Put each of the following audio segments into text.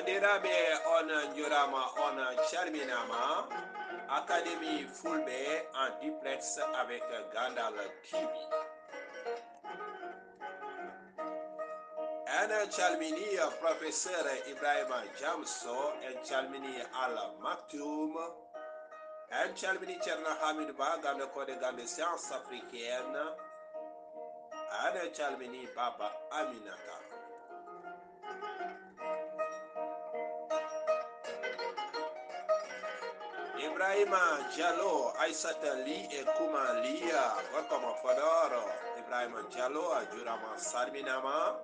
Bandiraɓe on jurama on calminama Académie Fulɓe en duplex avec Gandal TV. En calmini professeur Ibrahima Jamso, en calmini Al Maktoum, en calmini Thierno Hamidou Ba gande kode gande science africaine, en calmini Baba Aminata. Ibrahima Diallo, Aïssata Ly et Kouma Ly, Gorkoma Fodoro, Ibrahima Diallo, Jurama Sarminama,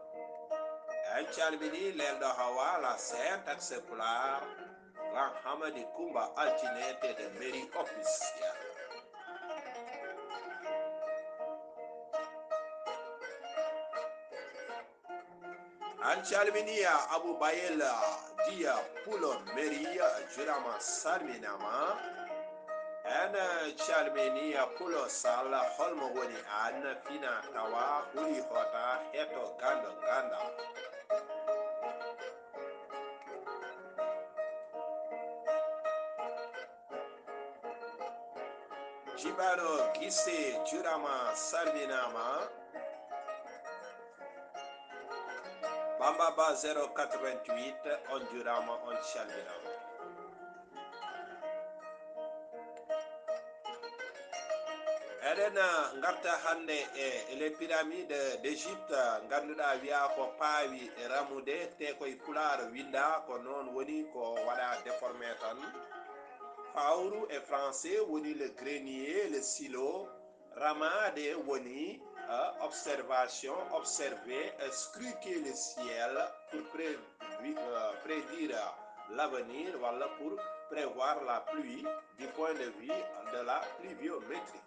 en calmini Leldo Hawa, la Sainte Exemplar, Grand Hamadi Kumba Altinete de mairie officielle. En calmini Abou Bayel Dia Pulo Mairie, Jurama Sarminama, en calmini Pulo Sal Holmo Woni An Fina Tawa Uli Hota Heto Ganda Ganda. Jibaro Gisse Jurama Sarminama, Bambaba 088 on Jurama on Chalminama. Edena ngarta hande les pyramides d'Égypte ganduɗa wiya ko paawi ramude te koye pular winda ko non woni ko waɗa déformé tan. Fawru e français woni le grenier, le silo, ramade woni observation, observer, scruter le ciel pour prédire l'avenir, voilà, pour prévoir la pluie du point de vue de la pluviométrie.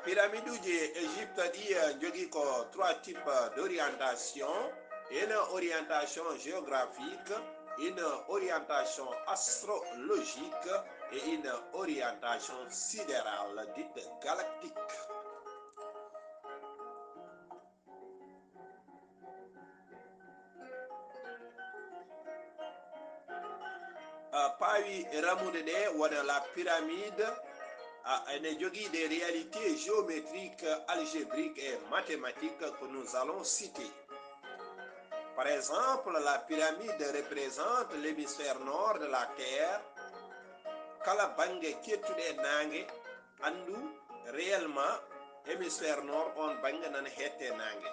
Pyramide uji Égypte ɗi jogui ko trois types d'orientation: une orientation géographique, une orientation astrologique et une orientation sidérale dite galactique. Pawi ramude ɗe wona la pyramide ene jogui des réalités géométriques, algébriques et mathématiques que nous allons citer. Par exemple, la pyramide représente l'hémisphère nord de la Terre. Kala bangue kettuɗe nangue andu réellement hémisphère nord on bangue nan hette nangue.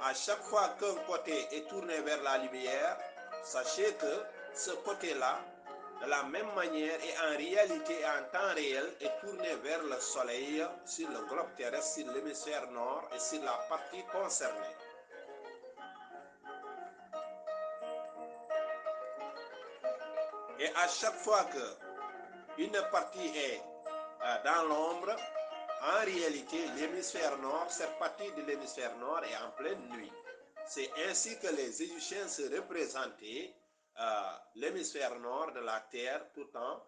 À chaque fois qu'un côté est tourné vers la lumière, sachez que ce côté-là, de la même manière et en réalité et en temps réel, est tourné vers le soleil sur le globe terrestre, sur l'hémisphère nord et sur la partie concernée. Et à chaque fois que une partie est dans l'ombre, en réalité, l'hémisphère nord, cette partie de l'hémisphère nord est en pleine nuit. C'est ainsi que les Égyptiens se représentaient l'hémisphère nord de la Terre tout en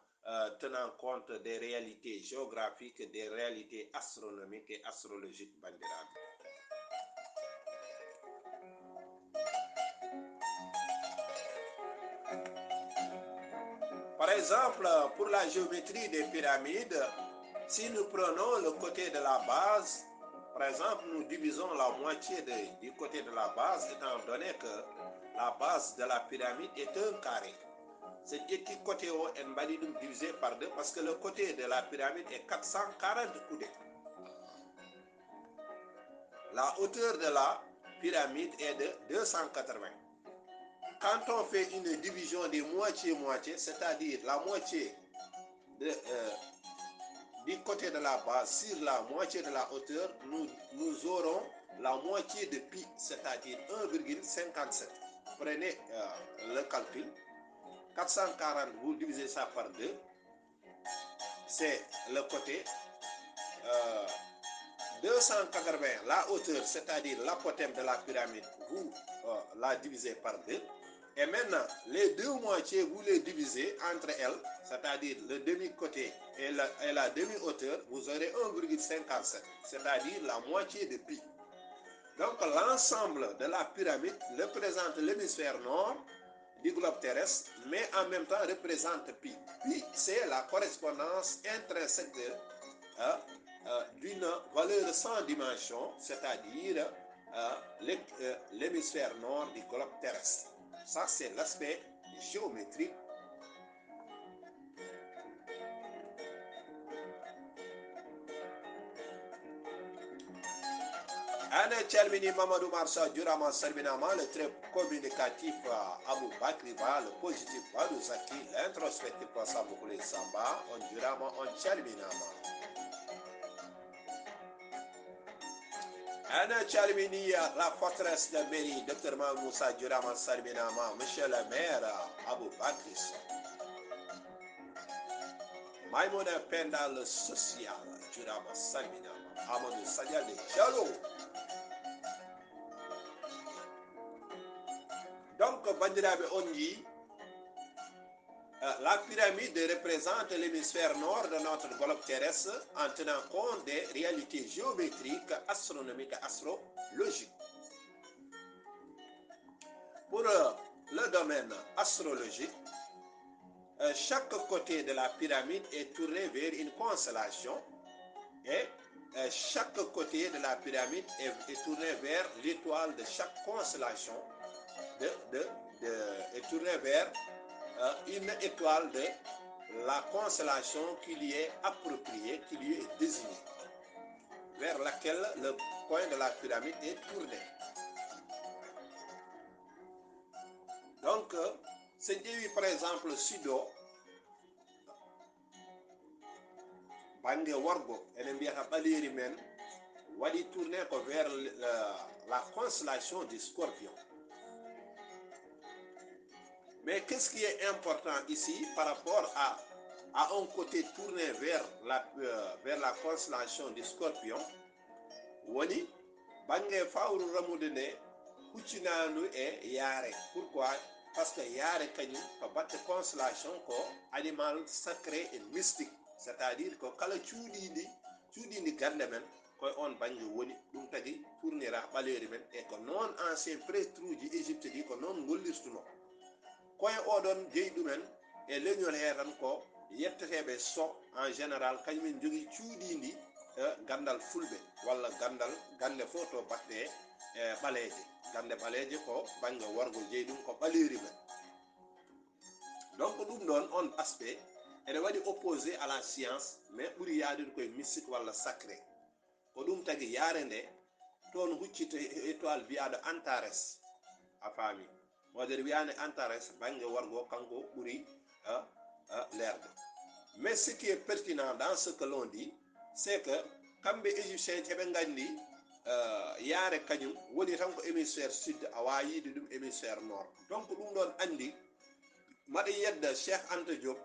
tenant compte des réalités géographiques, des réalités astronomiques et astrologiques. Par exemple, pour la géométrie des pyramides, si nous prenons le côté de la base, par exemple, nous divisons la moitié du côté de la base, étant donné que la base de la pyramide est un carré. C'est petit côté est divisé par deux parce que le côté de la pyramide est 440 coudées. La hauteur de la pyramide est de 280. Quand on fait une division de moitié-moitié, c'est-à-dire la moitié du côté de la base sur la moitié de la hauteur, nous aurons la moitié de pi, c'est-à-dire 1,57. Prenez le calcul. 440, vous divisez ça par 2, c'est le côté 280, la hauteur, c'est-à-dire l'apothéose de la pyramide, vous la divisez par 2, Et maintenant, les deux moitiés, vous les divisez entre elles, c'est-à-dire le demi-côté et la demi-hauteur, vous aurez 1,57, c'est-à-dire la moitié de pi. Donc l'ensemble de la pyramide représente l'hémisphère nord du globe terrestre, mais en même temps représente pi. Pi, c'est la correspondance intrinsèque d'une valeur sans dimension, c'est-à-dire l'hémisphère nord du globe terrestre. Ça, c'est l'aspect géométrique. Ana Chalmini Mamadou Marsa Durama Salminama, le très communicatif Abou Bakri Ba, le positif Badou Zaki, l'introspectif Sambou Koulé Samba, on Durama, on Chalminama. Ana Chalmini, la forteresse de mairie, Dr Moussa Durama Salminama, monsieur le maire Abou Bakri. Maïmouna Penda, le social, Durama Salminama, Amadou Sadia de Diallo. Donc, Bandirabe Onji, la pyramide représente l'hémisphère nord de notre globe terrestre en tenant compte des réalités géométriques, astronomiques et astrologiques. Pour le domaine astrologique, chaque côté de la pyramide est tourné vers une constellation et chaque côté de la pyramide est tourné vers l'étoile de chaque constellation, est tourné vers une étoile de la constellation qui lui est appropriée, qui lui est désignée, vers laquelle le point de la pyramide est tourné. Donc, c'est dit par exemple Sudo, Bange Wargo, et mbiyata Baleri men, wadi tourné vers la constellation du Scorpion. Mais qu'est-ce qui est important ici par rapport à un côté tourné vers la constellation du Scorpion? Woni bange fawru ramude ne huccinandu e yaare. Pourquoi? Parce que yaare kañum ko batte constellation ko animal sacré et mystique, c'est-à-dire ko kala cuuɗindi gande men koye on bange woni. Ɗum tagi tournira ɓaleri men e ko noon ancien prêtre uji Égypte ɗi ko noon gollirtuno koye oɗon jeyɗumen e leñol he tan ko yetteteɓe so en général kañumen jogui cuuɗindi gandal fulɓe walla gande fof to batte ɓaleje. Gande ɓaleje ko banggue worgo jeeyi ɗum ko ɓaleri men. Donc ɗum ɗon on aspect ene waɗi opposé à la science, mais ɓuuri yadude koye mystique walla sacré. Ko ɗum tagui yaare nde toon huccite étoile biyaɗo Antares a faami. Modere wiyane Antares bangue worgo kanko ɓuuri lerde. Mais ce qui est pertinent dans ce que l'on dit, c'est que kamɓe égyptien heɓe gandi yaare kañum woni tan ko hémisphère sud, a wawi yiide ɗum hémisphère nord. Donc ɗum ɗon andi maɗa yedda Cheikh Anta Diop,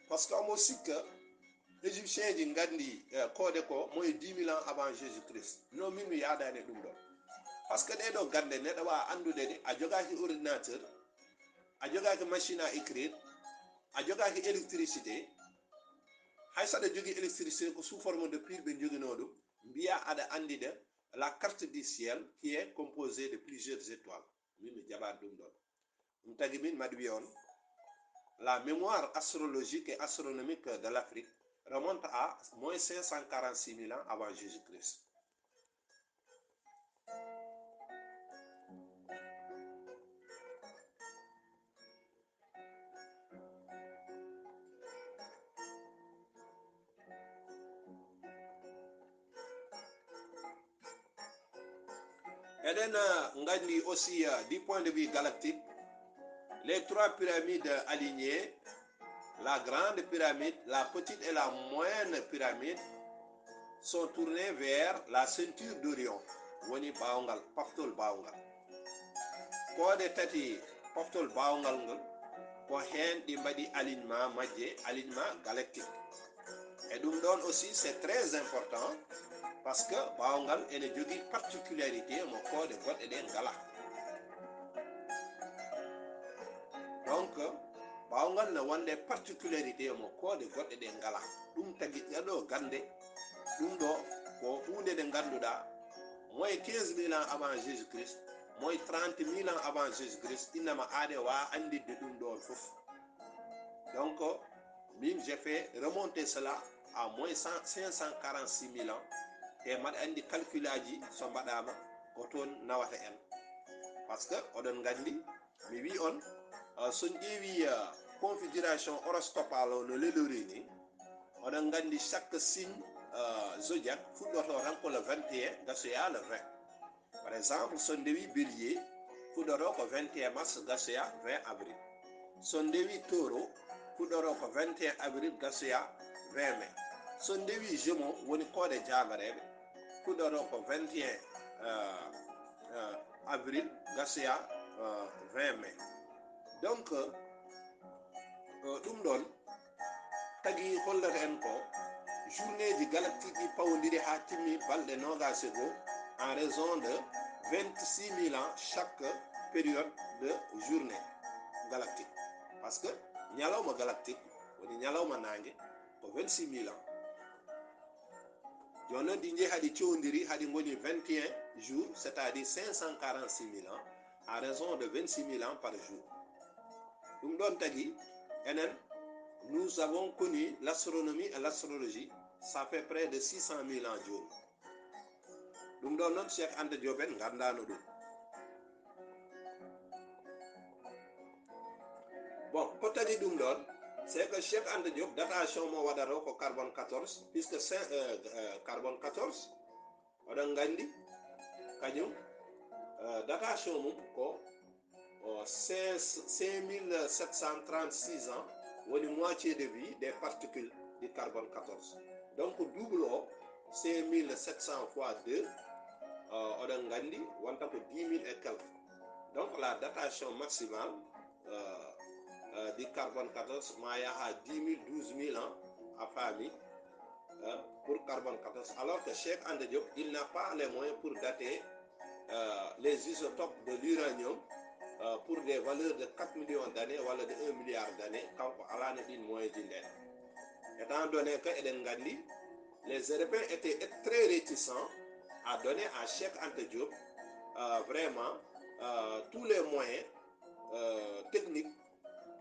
par ce que omo sikka égyptien ji gandi koode ko moye 10 000 ans avant Jésus Christ. Non, min mi yaadani ɗum ɗon, par ce que ɗeɗo gande neɗɗo wawa andude ɗe. A jogaki ordinateur, a jogaki machine à écrire, a jogaki électricité. Hay saɗa jogui électricité ko sous forme de pile ɓe joguino ɗum, mbiya aɗa andida la carte du ciel qui est composée de plusieurs étoiles. Min mi jaɓat ɗum ɗon. Ɗum tagui min maɗa wiya on la mémoire astrologique et astronomique de l'Afrique remonte à moins 546 000 ans avant Jésus-Christ. Eden ngandi aussi du point de vue galactique, les trois pyramides alignées, la grande pyramide, la petite et la moyenne pyramide, sont tournées vers la ceinture d'Orion, woni bawngal paftol bawngal. Koode tati paftol bawngal ngol ko hen ɗi mbaɗi alignement majje, alignement galactique. Et ɗum ɗon aussi c'est très important parce que bawngal ene jogui particularité mo koode goɗɗe ɗe ngala. donc ɓawgal ne wonde particularité mo koode goɗɗe ɗe ngala ɗum tagi ɗeɗo gande ɗum ɗo ko hunde nde ganduɗa moye 15 000 ans avant Jésus Christ moye 30 000 ans avant Jésus Christ innama aade wa andidde ɗum ɗon fof. Donc min j'ai fait remonter cela à moins 546 000 ans e maɗa andi calcul aji so mbaɗama ko toon nawata en par ce que oɗon gandi mi wi on son ƴeewi configuration horoscopale o no lelori ni oɗon gandi chaque signe zodiaque fuɗɗoto tan ko le 21 gasoya le 20. Par exemple so ndewi bélier fuɗɗoto ko 21 mars gasoya 20 avril. So ndewi taureau fuɗɗoto ko 21 avril gasoya 20 mai. So ndewi gémeaux woni koode jagareɓe fuɗɗoto ko 21 avril gasoya 20 mai. Donc ɗum ɗon tagi hollata en ko journée ji galactique ɗi pawodiri ha timmi balɗe 25 en raison de 26 000 ans chaque période de journée galactique. Parce que ñalawma galactique woni ñalawma nangue ko 26 000 ans. joni noon ɗi jeeyi haɗi cewdiri haɗi goni 21 jours, c'est-à-dire 546 000 ans en raison de 26 000 ans par jour. ɗum ɗon tagi enen nous avons connu l'astronomie et l'astrologie, ça fait près de 600 000 ans joni. ɗum ɗon noon Cheikh Anta Diop en gandano ɗum. Bon ko tagi ɗum ɗon c'est que Cheikh Anta Diop datation mo waɗato ko carbone 14 puisque carbone 14 oɗon gandi kañum datation mum ko 5736 ans woni moitié de vie des particules du carbone 14. Donc double o 5700 fois 2 oɗon gandi wonta ko 10 000 et quelques. Donc la datation maximale du carbone 14 ma yaha 10 000 12 000 ans à famille pour carbone 14, alors que Cheikh Anta Diop il n'a pas les moyens pour dater les isotopes de l'uranium pour des valeurs de 4 millions d'années wala de 1 milliard d'années kanko alano ɗin moyen ji nden. Étant donné que eɗen gandi les Européens étaient très réticents à donner à Cheikh Anta Diop vraiment tous les moyens techniques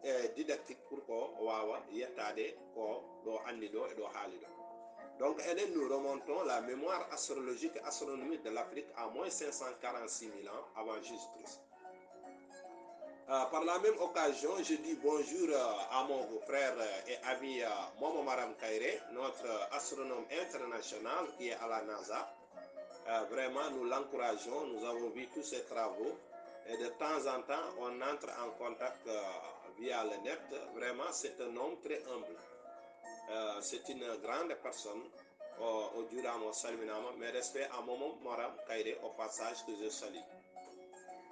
et didactiques pour ko wawa yettade ko ɗo andi ɗo e ɗo haali ɗo. Donc nous remontons la mémoire astrologique et astronomique de l'Afrique à moins 546 000 ans avant Jésus-Christ. Par la même occasion, je dis bonjour à mon frère et ami Momo Maram Kairé, notre astronome international qui est à la NASA. Vraiment, nous l'encourageons, nous avons vu tous ses travaux et de temps en temps, on entre en contact via le net. Vraiment, c'est un homme très humble. C'est une grande personne au Duramo Salminama, mais respect à Momo Maram Kairé au passage que je salue.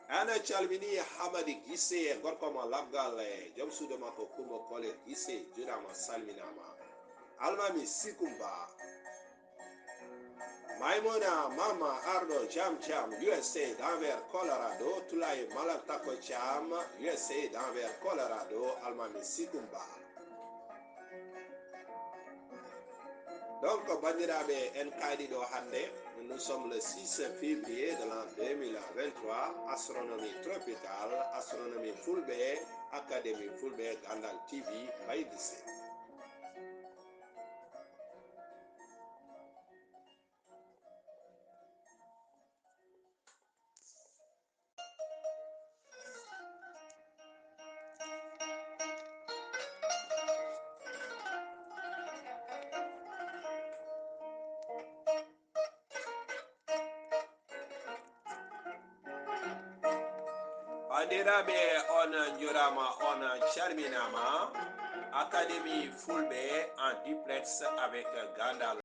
Ana calmini Hamadi Gisse gorko mo labgal jom suude makko Kumba Kole Gisse jurama salminama. Almami Sikumba Maimuna Mama Ardo Jam USA d'Anvers Colorado Tulay Malal Tako Cham USA d'Anvers Colorado Almami Sikumba. Donc bandiraɓe en kaaɗi ɗo hande, nous sommes le 6 février de l'an 2023, astronomie tropicale, astronomie Fulɓe, Académie Fulɓe Gandal TV Baydise. Bandiraɓe on jurama on calminama. Académie Fulɓe en duplex avec Gandal